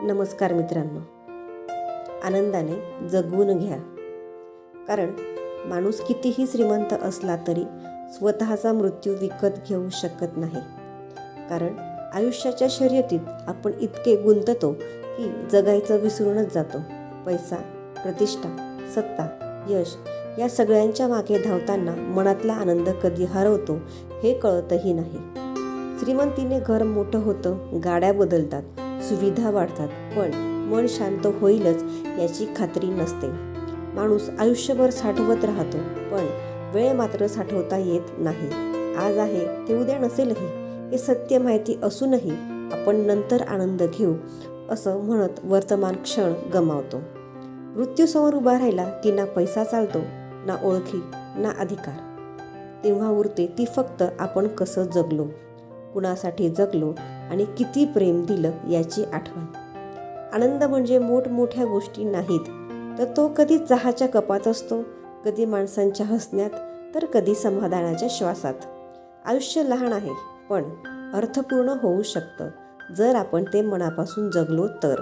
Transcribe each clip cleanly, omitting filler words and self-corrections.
नमस्कार मित्रांनो, आनंदाने जगून घ्या. कारण माणूस कितीही श्रीमंत असला तरी स्वतःचा मृत्यू विकत घेऊ शकत नाही. कारण आयुष्याच्या शर्यतीत आपण इतके गुंततो की जगायचं विसरूनच जातो. पैसा, प्रतिष्ठा, सत्ता, यश या सगळ्यांच्या मागे धावताना मनातला आनंद कधी हरवतो हे कळतही नाही. श्रीमंतीने घर मोठं होतं, गाड्या बदलतात, सुविधा वाढतात, पण मन शांत होईलच याची खात्री नसते. माणूस आयुष्यभर साठवत राहतो, पण वेळ मात्र साठवता येत नाही. आज आहे ते उद्या नसेलही हे सत्य माहिती असूनही आपण नंतर आनंद घेऊ असं म्हणत वर्तमान क्षण गमावतो. मृत्यूसमोर उभा राहिला की ना पैसा चालतो, ना ओळखी, ना अधिकार. तेव्हा उरते ती फक्त आपण कसं जगलो, कुणासाठी जगलो आणि किती प्रेम दिलं याची आठवण. आनंद म्हणजे मोठमोठ्या गोष्टी नाहीत, तर तो कधी चहाच्या कपात असतो, कधी माणसांच्या हसण्यात, तर कधी समाधानाच्या श्वासात. आयुष्य लहान आहे, पण अर्थपूर्ण होऊ शकतं जर आपण ते मनापासून जगलो तर.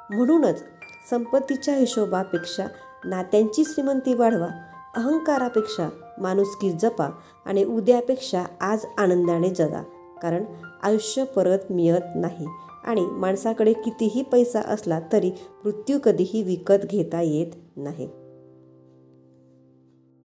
म्हणूनच संपत्तीच्या हिशोबापेक्षा नात्यांची श्रीमंती वाढवा, अहंकारापेक्षा माणुसकी जपा आणि उद्यापेक्षा आज आनंदाने जगा. कारण आयुष्य परत मिळत नाही आणि माणसाकडे कितीही पैसा असला तरी मृत्यू कधीही विकत घेता येत नाही.